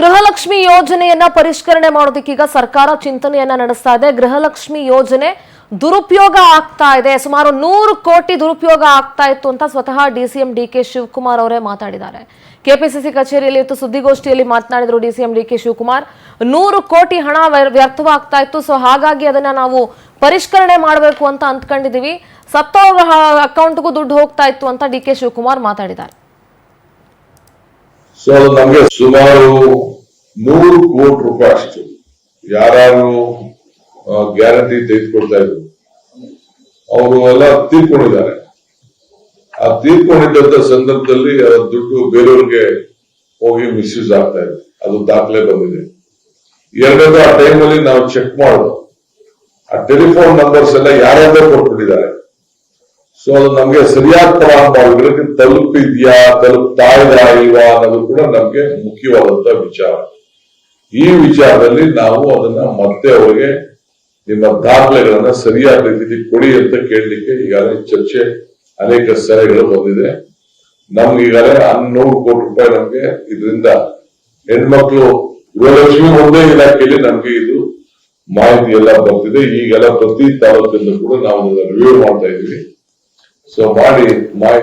ಗೃಹಲಕ್ಷ್ಮಿ ಯೋಜನೆಯನ್ನ ಪರಿಷ್ಕರಣೆ ಮಾಡೋದಕ್ಕೀಗ ಸರ್ಕಾರ ಚಿಂತನೆಯನ್ನ ನಡೆಸ್ತಾ ಇದೆ. ಗೃಹಲಕ್ಷ್ಮಿ ಯೋಜನೆ ದುರುಪಯೋಗ ಆಗ್ತಾ ಇದೆ, ಸುಮಾರು 100 ಕೋಟಿ ದುರುಪಯೋಗ ಆಗ್ತಾ ಇತ್ತು ಅಂತ ಸ್ವತಃ ಡಿಸಿಎಂ ಡಿಕೆ ಶಿವಕುಮಾರ್ ಅವರೇ ಮಾತಾಡಿದ್ದಾರೆ. ಕೆಪಿಸಿಸಿ ಕಚೇರಿಯಲ್ಲಿ ಇವತ್ತು ಸುದ್ದಿಗೋಷ್ಠಿಯಲ್ಲಿ ಮಾತನಾಡಿದ್ರು ಡಿಸಿಎಂ ಡಿಕೆ ಶಿವಕುಮಾರ್. 100 ಕೋಟಿ ಹಣ ವ್ಯರ್ಥವಾಗ್ತಾ ಇತ್ತು, ಸೊ ಹಾಗಾಗಿ ಅದನ್ನ ನಾವು ಪರಿಷ್ಕರಣೆ ಮಾಡಬೇಕು ಅಂತ ಅಂದ್ಕೊಂಡಿದೀವಿ. ಸತ್ತೋರ ಅಕೌಂಟ್ಗೂ ದುಡ್ಡು ಹೋಗ್ತಾ ಇತ್ತು ಅಂತ ಡಿಕೆ ಶಿವಕುಮಾರ್ ಮಾತಾಡಿದ್ದಾರೆ. ಸೊ ನಮಗೆ ಸುಮಾರು 100 ಕೋಟಿ ರೂಪಾಯಿ ಅಷ್ಟು ಯಾರು ಗ್ಯಾರಂಟಿ ತೆಗೆದುಕೊಡ್ತಾ ಇದ್ರು ಅವರು ಎಲ್ಲ ತೀರ್ಕೊಂಡಿದ್ದಾರೆ. ಆ ತೀರ್ಕೊಂಡಿದ್ದಂತ ಸಂದರ್ಭದಲ್ಲಿ ದುಡ್ಡು ಬೇರೆಯವ್ರಿಗೆ ಹೋಗಿ ಮಿಸ್ಯೂಸ್ ಆಗ್ತಾ ಇದೆ, ಅದು ದಾಖಲೆ ಬಂದಿದೆ. ಎರಡನೇದು ಆ ಟೈಮಲ್ಲಿ ನಾವು ಚೆಕ್ ಮಾಡೋದು, ಆ ಟೆಲಿಫೋನ್ ನಂಬರ್ಸ್ ಎಲ್ಲ ಯಾರ್ಯಾರೋ ಕೊಟ್ಬಿಟ್ಟಿದ್ದಾರೆ. ಸೊ ಅದು ನಮ್ಗೆ ಸರಿಯಾದ ಫಲಾನುಭವಿಗಳಿಗೆ ತಲುಪಿದ್ಯಾ ತಲುಪ್ತಾ ಇದ್ರಾ ಇಲ್ವಾ ಅನ್ನೋದು ಕೂಡ ನಮ್ಗೆ ಮುಖ್ಯವಾದಂತ ವಿಚಾರ. ಈ ವಿಚಾರದಲ್ಲಿ ನಾವು ಅದನ್ನ ಮತ್ತೆ ಅವರಿಗೆ ನಿಮ್ಮ ದಾಖಲೆಗಳನ್ನ ಸರಿಯಾದ ರೀತಿಯಲ್ಲಿ ಕೊಡಿ ಅಂತ ಕೇಳಲಿಕ್ಕೆ ಈಗಾಗಲೇ ಚರ್ಚೆ ಅನೇಕ ಸಲಹೆಗಳು ಬಂದಿದೆ. ನಮ್ಗೆ ಈಗಾಗಲೇ 100 ಕೋಟಿ ರೂಪಾಯಿ ನಮ್ಗೆ ಇದರಿಂದ ಹೆಣ್ಮಕ್ಳು ಗೃಹಲಕ್ಷ್ಮಿ ಒಂದೇ ಇಲಾಖೆಯಲ್ಲಿ ನಮ್ಗೆ ಇದು ಮಾಹಿತಿ ಎಲ್ಲ ಬರ್ತಿದೆ. ಈಗೆಲ್ಲ ಪ್ರತಿ ತಾಲೂಕಲ್ಲೂ ಕೂಡ ನಾವು ರಿವ್ಯೂ ಮಾಡ್ತಾ ಇದೀವಿ. ಸೊ ಮಾಡಿ ಮಾಹಿತಿ